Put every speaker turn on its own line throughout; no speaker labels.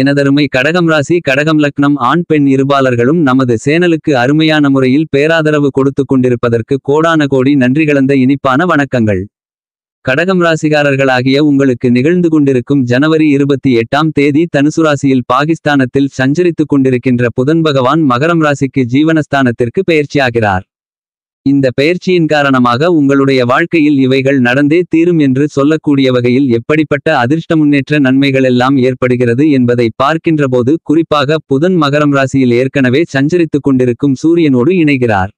எனதருமை கடகம் ராசி கடகம் லக்னம் ஆண் பெண் இருபாலர்களும் நமது சேனலுக்கு அருமையான முறையில் பேராதரவு கொடுத்து கொண்டிருப்பதற்கு கோடான கோடி நன்றி கலந்த இனிப்பான வணக்கங்கள். கடகம் ராசிகாரர்களாகிய உங்களுக்கு நிகழ்ந்து கொண்டிருக்கும் ஜனவரி 28ஆம் தேதி தனுசு ராசியில் பாகிஸ்தானத்தில் சஞ்சரித்துக் கொண்டிருக்கின்ற புதன் பகவான் மகரம் ராசிக்கு ஜீவனஸ்தானத்திற்கு பெயர்ச்சியாகிறார். இந்த பெயர்ச்சியின் காரணமாக உங்களுடைய வாழ்க்கையில் இவைகள் நடந்தே தீரும் என்று சொல்லக்கூடிய வகையில் எப்படிப்பட்ட அதிர்ஷ்ட முன்னேற்ற நன்மைகளெல்லாம் ஏற்படுகிறது என்பதை பார்க்கின்றபோது, குறிப்பாக புதன் மகரம் ராசியில் ஏற்கனவே சஞ்சரித்துக் கொண்டிருக்கும் சூரியனோடு இணைகிறார்.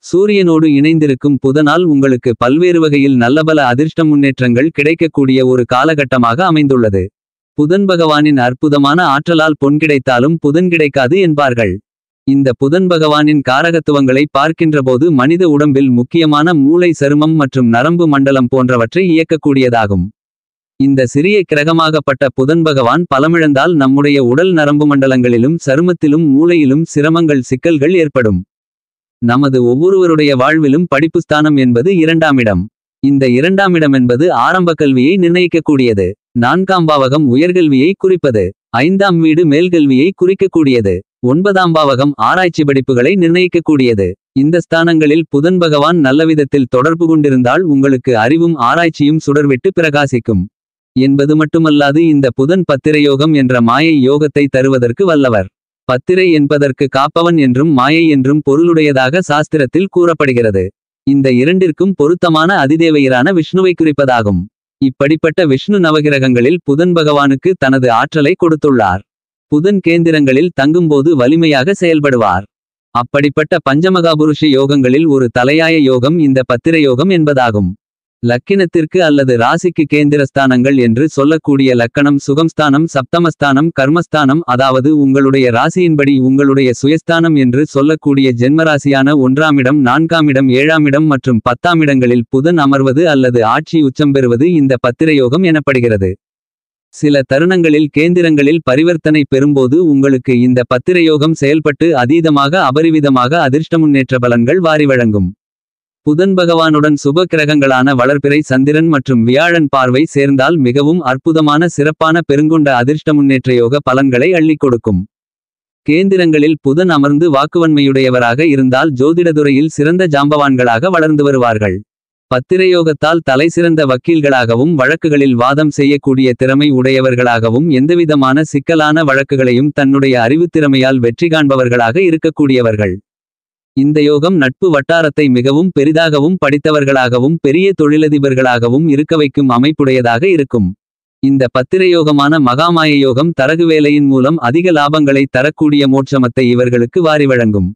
சூரியனோடு இணைந்திருக்கும் புதனால் உங்களுக்கு பல்வேறு வகையில் நல்லபல அதிர்ஷ்ட முன்னேற்றங்கள் கிடைக்கக்கூடிய ஒரு காலகட்டமாக அமைந்துள்ளது. புதன் பகவானின் அற்புதமான ஆற்றலால் பொன் கிடைத்தாலும் புதன் கிடைக்காது என்பார்கள். இந்த புதன் பகவானின் காரகத்துவங்களை பார்க்கின்றபோது மனித உடம்பில் முக்கியமான மூளை, சருமம் மற்றும் நரம்பு மண்டலம் போன்றவற்றை இயக்கக்கூடியதாகும். இந்த சிறிய கிரகமாகப்பட்ட புதன் பகவான் பலமிழந்தால் நம்முடைய உடல் நரம்பு மண்டலங்களிலும் சருமத்திலும் மூளையிலும் சிரமங்கள், சிக்கல்கள் ஏற்படும். நமது ஒவ்வொருவருடைய வாழ்விலும் படிப்புஸ்தானம் என்பது 2ஆம் இடம். இந்த 2ஆம் இடம் என்பது ஆரம்ப கல்வியை நிர்ணயிக்கக்கூடியது. 4ஆம் பாவகம் உயர்கல்வியை குறிப்பது. 5ஆம் வீடு மேல்கல்வியை குறிக்கக்கூடியது. 9ஆம் பாவகம் ஆராய்ச்சி படிப்புகளை நிர்ணயிக்கக்கூடியது. இந்த ஸ்தானங்களில் புதன் பகவான் நல்லவிதத்தில் தொடர்பு கொண்டிருந்தால் உங்களுக்கு அறிவும் ஆராய்ச்சியும் சுடர்விட்டு பிரகாசிக்கும் என்பது மட்டுமல்லாது, இந்த புதன் பத்திரயோகம் என்ற மாயை யோகத்தை தருவதற்கு வல்லவர். பத்திரை என்பதற்கு காப்பவன் என்றும் மாயை என்றும் பொருளுடையதாக சாஸ்திரத்தில் கூறப்படுகிறது. இந்த இரண்டிற்கும் பொருத்தமான அதிதேவையரான விஷ்ணுவை குறிப்பதாகும். இப்படிப்பட்ட விஷ்ணு நவகிரகங்களில் புதன் பகவானுக்கு தனது ஆற்றலை கொடுத்துள்ளார். புதன் கேந்திரங்களில் தங்கும்போது வலிமையாக செயல்படுவார். அப்படிப்பட்ட பஞ்சமகாபுருஷ யோகங்களில் ஒரு தலையாய யோகம் இந்த பத்திர யோகம் என்பதாகும். லக்கினத்திற்கு அல்லது ராசிக்கு கேந்திரஸ்தானங்கள் என்று சொல்லக்கூடிய லக்கணம், சுகம்ஸ்தானம், சப்தமஸ்தானம், கர்மஸ்தானம், அதாவது உங்களுடைய ராசியின்படி உங்களுடைய சுயஸ்தானம் என்று சொல்லக்கூடிய ஜென்மராசியான 1ஆம் இடம், 4ஆம் இடம், 7ஆம் இடம் மற்றும் 10ஆம் இடங்களில் புதன் அமர்வது அல்லது ஆட்சி உச்சம் பெறுவது இந்த பத்திரயோகம் எனப்படுகிறது. சில தருணங்களில் கேந்திரங்களில் பரிவர்த்தனை பெறும்போது உங்களுக்கு இந்த பத்திரயோகம் செயல்பட்டு அதீதமாக அபரிவிதமாக அதிர்ஷ்ட முன்னேற்ற பலன்கள் வாரி வழங்கும். புதன் பகவானுடன் சுப கிரகங்களான வளர்பிறை, சந்திரன் மற்றும் வியாழன் பார்வை சேர்ந்தால் மிகவும் அற்புதமான சிறப்பான பெருங்கொண்ட அதிர்ஷ்ட முன்னேற்ற யோக பலன்களை அள்ளிக் கொடுக்கும். கேந்திரங்களில் புதன் அமர்ந்து வாக்குவன்மையுடையவராக இருந்தால் ஜோதிடதுறையில் சிறந்த ஜாம்பவான்களாக வளர்ந்து வருவார்கள். பத்திரயோகத்தால் தலைசிறந்த வக்கீல்களாகவும் வழக்குகளில் வாதம் செய்யக்கூடிய திறமை உடையவர்களாகவும் எந்தவிதமான சிக்கலான வழக்குகளையும் தன்னுடைய அறிவுத்திறமையால் வெற்றி காண்பவர்களாக இருக்கக்கூடியவர்கள். இந்த யோகம் நட்பு வட்டாரத்தை மிகவும் பெரிதாகவும் படித்தவர்களாகவும் பெரிய தொழிலதிபர்களாகவும் இருக்க வைக்கும் அமைப்புடையதாக இருக்கும். இந்த பத்திரயோகமான மகாமாய யோகம் தரகு வேலையின் மூலம் அதிக லாபங்களை தரக்கூடிய மோட்சமத்தை இவர்களுக்கு வாரி வழங்கும்.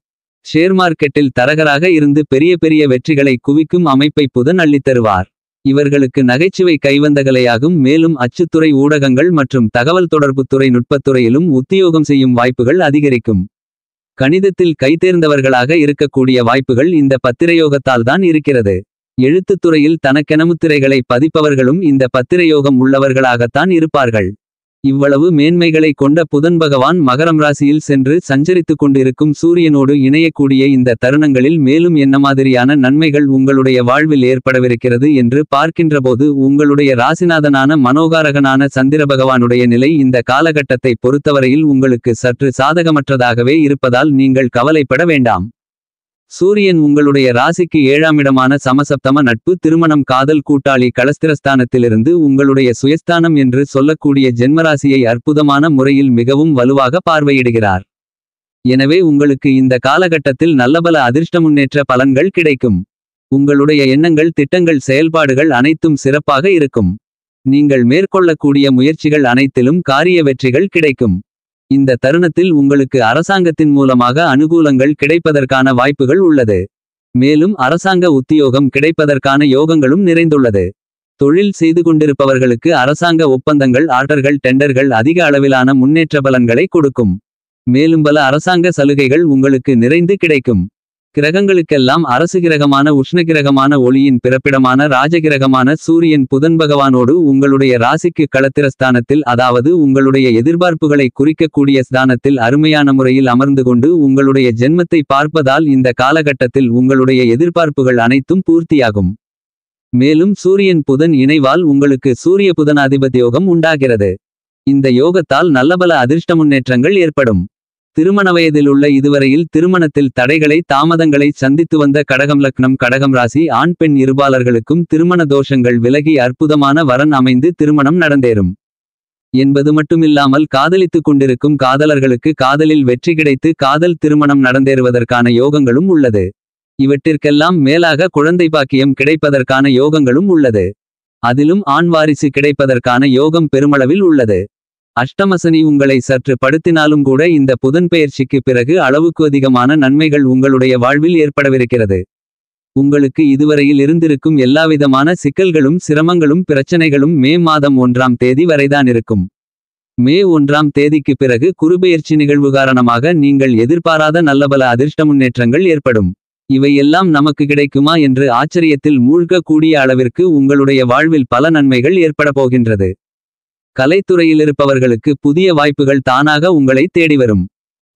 ஷேர் மார்க்கெட்டில் தரகராக இருந்து பெரிய பெரிய வெற்றிகளை குவிக்கும் அமைப்பை புதன் அள்ளித்தருவார். இவர்களுக்கு நகைச்சுவை கைவந்தகலையாகும். மேலும் அச்சுத்துறை, ஊடகங்கள் மற்றும் தகவல் தொடர்புத்துறை, நுட்பத்துறையிலும் உத்தியோகம் செய்யும் வாய்ப்புகள் அதிகரிக்கும். கணிதத்தில் கைதேர்ந்தவர்களாக இருக்கக்கூடிய வாய்ப்புகள் இந்த பத்திரயோகத்தால் தான் இருக்கிறது. எழுத்துத்துறையில் தனக்கென முத்திரைகளை பதிப்பவர்களும் இந்த பத்திரயோகம் உள்ளவர்களாகத்தான் இருப்பார்கள். இவ்வளவு மேன்மைகளை கொண்ட புதன் பகவான் மகரம் ராசியில் சென்று சஞ்சரித்துக் கொண்டிருக்கும் சூரியனோடு இணையக்கூடிய இந்த தருணங்களில் மேலும் என்ன மாதிரியான நன்மைகள் உங்களுடைய வாழ்வில் ஏற்படவிருக்கிறது என்று பார்க்கின்றபோது, உங்களுடைய ராசிநாதனான மனோகாரகனான சந்திர பகவானுடைய நிலை இந்த காலகட்டத்தை பொறுத்தவரையில் உங்களுக்கு சற்று சாதகமற்றதாகவே இருப்பதால் நீங்கள் கவலைப்பட வேண்டாம். சூரியன் உங்களுடைய ராசிக்கு 7ஆம் இடமான சமசப்தம நட்பு, திருமணம், காதல், கூட்டாளி, களஸ்திரஸ்தானத்திலிருந்து உங்களுடைய சுயஸ்தானம் என்று சொல்லக்கூடிய ஜென்மராசியை அற்புதமான முறையில் மிகவும் வலுவாக பார்வையிடுகிறார். எனவே உங்களுக்கு இந்த காலகட்டத்தில் நல்லபல அதிர்ஷ்ட முன்னேற்ற பலன்கள் கிடைக்கும். உங்களுடைய எண்ணங்கள், திட்டங்கள், செயல்பாடுகள் அனைத்தும் சிறப்பாக இருக்கும். நீங்கள் மேற்கொள்ளக்கூடிய முயற்சிகள் அனைத்திலும் காரிய வெற்றிகள் கிடைக்கும். இந்த தருணத்தில் உங்களுக்கு அரசாங்கத்தின் மூலமாக அனுகூலங்கள் கிடைப்பதற்கான வாய்ப்புகள் உள்ளது. மேலும் அரசாங்க உத்தியோகம் கிடைப்பதற்கான யோகங்களும் நிறைந்துள்ளது. தொழில் செய்து கொண்டிருப்பவர்களுக்கு அரசாங்க ஒப்பந்தங்கள், ஆர்டர்கள், டெண்டர்கள் அதிக அளவிலான முன்னேற்ற பலன்களை கொடுக்கும். மேலும் பல அரசாங்க சலுகைகள் உங்களுக்கு நிறைந்து கிடைக்கும். கிரகங்களுக்கெல்லாம் அரசு கிரகமான, உஷ்ணகிரகமான, ஒளியின் பிறப்பிடமான ராஜகிரகமான சூரியன் புதன் பகவானோடு உங்களுடைய ராசிக்கு களத்திரஸ்தானத்தில், அதாவது உங்களுடைய எதிர்பார்ப்புகளை குறிக்கக்கூடிய ஸ்தானத்தில் அருமையான முறையில் அமர்ந்து கொண்டு உங்களுடைய ஜென்மத்தை பார்ப்பதால் இந்த காலகட்டத்தில் உங்களுடைய எதிர்பார்ப்புகள் அனைத்தும் பூர்த்தியாகும். மேலும் சூரியன் புதன் இணைவால் உங்களுக்கு சூரிய புதனாதிபத்தியோகம் உண்டாகிறது. இந்த யோகத்தால் நல்லபல அதிர்ஷ்ட முன்னேற்றங்கள் ஏற்படும். திருமண வயதில் உள்ள இதுவரையில் திருமணத்தில் தடைகளை தாமதங்களை சந்தித்து வந்த கடகம் லக்னம் கடகம் ராசி ஆண் பெண் இருபாலர்களுக்கும் திருமண தோஷங்கள் விலகி அற்புதமான வரன் அமைந்து திருமணம் நடந்தேறும் என்பது மட்டுமில்லாமல் காதலித்துக் கொண்டிருக்கும் காதலர்களுக்கு காதலில் வெற்றி கிடைத்து காதல் திருமணம் நடந்தேறுவதற்கான யோகங்களும் உள்ளது. இவற்றிற்கெல்லாம் மேலாக குழந்தை பாக்கியம் கிடைப்பதற்கான யோகங்களும் உள்ளது. அதிலும் ஆண் வாரிசு கிடைப்பதற்கான யோகம் பெருமளவில் உள்ளது. அஷ்டமசனி உங்களை சற்று படுத்தினாலும் கூட இந்த புதன்பெயர்ச்சிக்கு பிறகு அளவுக்கு அதிகமான நன்மைகள் உங்களுடைய வாழ்வில் ஏற்படவிருக்கிறது. உங்களுக்கு இதுவரையில் இருந்திருக்கும் எல்லாவிதமான சிக்கல்களும் சிரமங்களும் பிரச்சனைகளும் மே மாதம் 1ஆம் தேதி வரைதான் இருக்கும். மே 1ஆம் தேதிக்கு பிறகு குருபெயர்ச்சி நிகழ்வு காரணமாக நீங்கள் எதிர்பாராத நல்லபல அதிர்ஷ்ட முன்னேற்றங்கள் ஏற்படும். இவையெல்லாம் நமக்கு கிடைக்குமா என்று ஆச்சரியத்தில் மூழ்க கூடிய அளவிற்கு உங்களுடைய வாழ்வில் பல நன்மைகள் ஏற்பட போகின்றது. கலைத்துறையிலிருப்பவர்களுக்கு புதிய வாய்ப்புகள் தானாக உங்களை தேடிவரும்.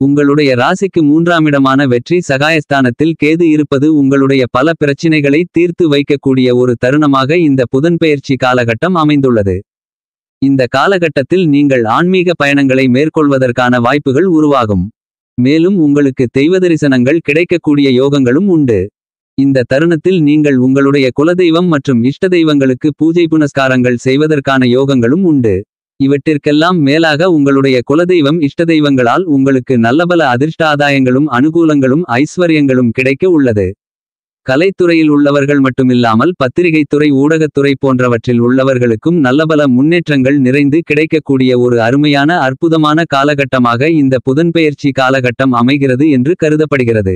உங்களுடைய ராசிக்கு 3ஆம் இடமான வெற்றி சகாயஸ்தானத்தில் கேது இருப்பது உங்களுடைய பல பிரச்சினைகளை தீர்த்து வைக்கக்கூடிய ஒரு தருணமாக இந்த புதன்பெயர்ச்சி காலகட்டம் அமைந்துள்ளது. இந்த காலகட்டத்தில் நீங்கள் ஆன்மீக பயணங்களை மேற்கொள்வதற்கான வாய்ப்புகள் உருவாகும். மேலும் உங்களுக்கு தெய்வ தரிசனங்கள் கிடைக்கக்கூடிய யோகங்களும் உண்டு. இந்த தருணத்தில் நீங்கள் உங்களுடைய குலதெய்வம் மற்றும் இஷ்ட தெய்வங்களுக்கு பூஜை புனஸ்காரங்கள் செய்வதற்கான யோகங்களும் உண்டு. இவற்றிற்கெல்லாம் மேலாக உங்களுடைய குலதெய்வம் இஷ்ட தெய்வங்களால் உங்களுக்கு நல்லபல அதிர்ஷ்ட ஆதாயங்களும் அனுகூலங்களும் ஐஸ்வர்யங்களும் கிடைக்க உள்ளது. கலைத்துறையில் உள்ளவர்கள் மட்டுமில்லாமல் பத்திரிகைத்துறை ஊடகத்துறை போன்றவற்றில் உள்ளவர்களுக்கும் நல்லபல முன்னேற்றங்கள் நிறைந்து கிடைக்கக்கூடிய ஒரு அருமையான அற்புதமான காலகட்டமாக இந்த புதன்பெயர்ச்சி காலகட்டம் அமைகிறது என்று கருதப்படுகிறது.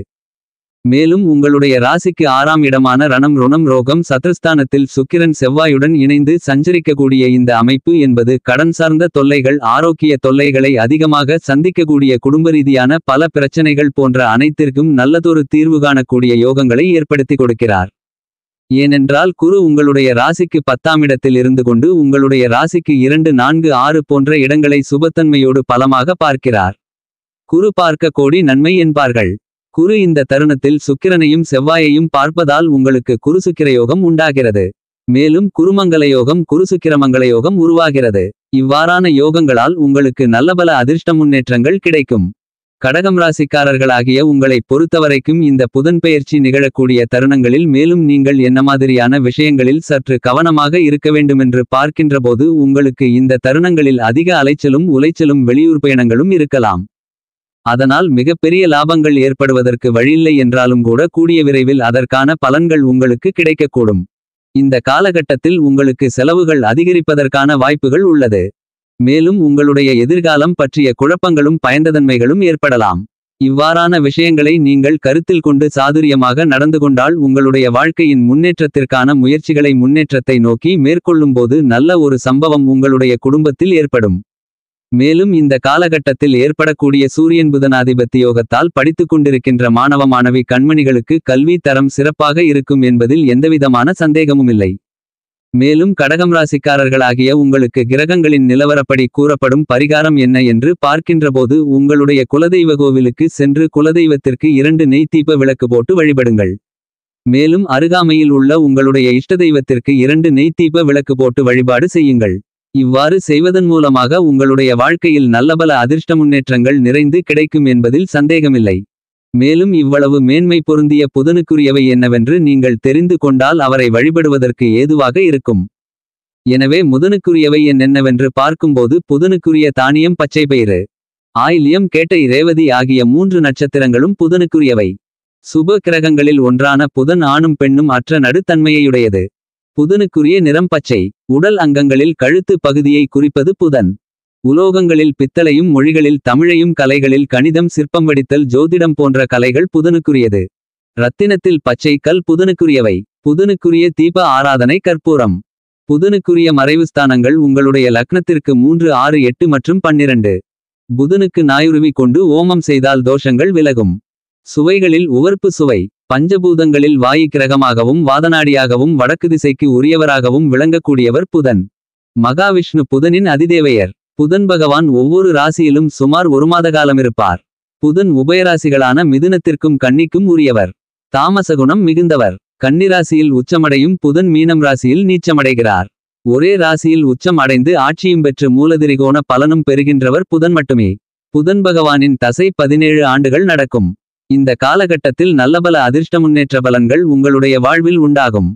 மேலும் உங்களுடைய ராசிக்கு 6ஆம் இடமான ரணம் ருணம் ரோகம் சத்ருஸ்தானத்தில் சுக்கிரன் செவ்வாயுடன் இணைந்து சஞ்சரிக்கக்கூடிய இந்த அமைப்பு என்பது கடன் சார்ந்த தொல்லைகள் ஆரோக்கிய தொல்லைகளை அதிகமாக சந்திக்கக்கூடிய குடும்ப ரீதியான பல பிரச்சனைகள் போன்ற அனைத்திற்கும் நல்லதொரு தீர்வு காணக்கூடிய யோகங்களை ஏற்படுத்தி கொடுக்கிறார். ஏனென்றால் குரு உங்களுடைய ராசிக்கு 10ஆம் இடத்தில் இருந்து கொண்டு உங்களுடைய ராசிக்கு 2 4 6 போன்ற இடங்களை சுபத்தன்மையோடு பலமாக பார்க்கிறார். குரு பார்க்க கோடி நன்மை என்பார்கள். குரு இந்த தருணத்தில் சுக்கிரனையும் செவ்வாயையும் பார்ப்பதால் உங்களுக்கு குருசுக்கிரயோகம் உண்டாகிறது. மேலும் குருமங்கலயோகம் குருசுக்கிரமங்கலயோகம் உருவாகிறது. இவ்வாறான யோகங்களால் உங்களுக்கு நல்லபல அதிர்ஷ்ட முன்னேற்றங்கள் கிடைக்கும். கடகம் ராசிக்காரர்களாகிய உங்களை பொறுத்தவரைக்கும் இந்த புதன்பெயர்ச்சி நிகழக்கூடிய தருணங்களில் மேலும் நீங்கள் என்ன மாதிரியான விஷயங்களில் சற்று கவனமாக இருக்க வேண்டுமென்று பார்க்கின்றபோது உங்களுக்கு இந்த தருணங்களில் அதிக அலைச்சலும் உளைச்சலும் வெளியூர் பயணங்களும் இருக்கலாம். அதனால் மிகப்பெரிய லாபங்கள் ஏற்படுவதற்கு வழியில்லை என்றாலும் கூட கூடிய விரைவில் அதற்கான பலன்கள் உங்களுக்கு கிடைக்கக்கூடும். இந்த காலகட்டத்தில் உங்களுக்கு செலவுகள் அதிகரிப்பதற்கான வாய்ப்புகள் உள்ளது. மேலும் உங்களுடைய எதிர்காலம் பற்றிய குழப்பங்களும் பயந்ததன்மைகளும் ஏற்படலாம். இவ்வாறான விஷயங்களை நீங்கள் கருத்தில் கொண்டு சாதுரியமாக நடந்து கொண்டால் உங்களுடைய வாழ்க்கையின் முன்னேற்றத்திற்கான முயற்சிகளை முன்னேற்றத்தை நோக்கி மேற்கொள்ளும்போது நல்ல ஒரு சம்பவம் உங்களுடைய குடும்பத்தில் ஏற்படும். மேலும் இந்த காலகட்டத்தில் ஏற்படக்கூடிய சூரியன் புதனாதிபத்தி யோகத்தால் படித்துக் கொண்டிருக்கின்ற மாணவ மாணவி கண்மணிகளுக்கு கல்வி தரம் சிறப்பாக இருக்கும் என்பதில் எந்தவிதமான சந்தேகமுமில்லை. மேலும் கடகம் ராசிக்காரர்களாகிய உங்களுக்கு கிரகங்களின் நிலவரப்படி கூறப்படும் பரிகாரம் என்ன என்று பார்க்கின்றபோது உங்களுடைய குலதெய்வ கோவிலுக்கு சென்று குலதெய்வத்திற்கு 2 நெய் தீப விளக்கு போட்டு வழிபடுங்கள். மேலும் அருகாமையில் உள்ள உங்களுடைய இஷ்ட தெய்வத்திற்கு 2 நெய் தீப விளக்கு போட்டு வழிபாடு செய்யுங்கள். இவ்வாறு செய்வதன் மூலமாக உங்களுடைய வாழ்க்கையில் நல்லபல அதிர்ஷ்ட முன்னேற்றங்கள் நிறைந்து கிடைக்கும் என்பதில் சந்தேகமில்லை. மேலும் இவ்வளவு மேன்மை பொருந்திய புதனுக்குரியவை என்னவென்று நீங்கள் தெரிந்து கொண்டால் அவரை வழிபடுவதற்கு ஏதுவாக இருக்கும். எனவே முதனுக்குரியவை என்னென்னவென்று பார்க்கும்போது புதனுக்குரிய தானியம் பச்சைப்பயிறு, ஆயில்யம் கேட்டை ரேவதி ஆகிய 3 நட்சத்திரங்களும் புதனுக்குரியவை. சுப கிரகங்களில் ஒன்றான புதன் ஆணும் பெண்ணும் அற்ற நடுத்தன்மையுடையது. புதனுக்குரிய நிறம் பச்சை. உடல் அங்கங்களில் கழுத்து பகுதியை குறிப்பது புதன். உலோகங்களில் பித்தளையும் மொழிகளில் தமிழையும் கலைகளில் கணிதம் சிற்பம் வடித்தல் ஜோதிடம் போன்ற கலைகள் புதனுக்குரியது. இரத்தினத்தில் பச்சை கல் புதனுக்குரியவை. புதனுக்குரிய தீப ஆராதனை கற்பூரம். புதனுக்குரிய மறைவுஸ்தானங்கள் உங்களுடைய லக்னத்திற்கு 3 6 8 மற்றும் 12. புதனுக்கு நாயுருவி கொண்டு ஓமம் செய்தால் தோஷங்கள் விலகும். சுவைகளில் உவர்ப்பு சுவை. பஞ்சபூதங்களில் வாயு கிரகமாகவும் வாதநாடியாகவும் வடக்கு திசைக்கு உரியவராகவும் விளங்கக்கூடியவர் புதன். மகாவிஷ்ணு புதனின் அதிதேவையர். புதன் பகவான் ஒவ்வொரு ராசியிலும் சுமார் 1 மாத காலம் இருப்பார். புதன் உபயராசிகளான மிதுனத்திற்கும் கன்னிக்கும் உரியவர். தாமசகுணம் மிகுந்தவர். கன்னிராசியில் உச்சமடையும் புதன் மீனம் ராசியில் நீச்சமடைகிறார். ஒரே ராசியில் உச்சம் அடைந்து ஆட்சியும் பெற்று மூலதிரிகோண பலனும் பெறுகின்றவர் புதன் மட்டுமே. புதன் பகவானின் தசை 17 ஆண்டுகள் நடக்கும். இந்த காலகட்டத்தில் நல்லபல அதிர்ஷ்ட முன்னேற்ற பலன்கள் உங்களுடைய வாழ்வில் உண்டாகும்.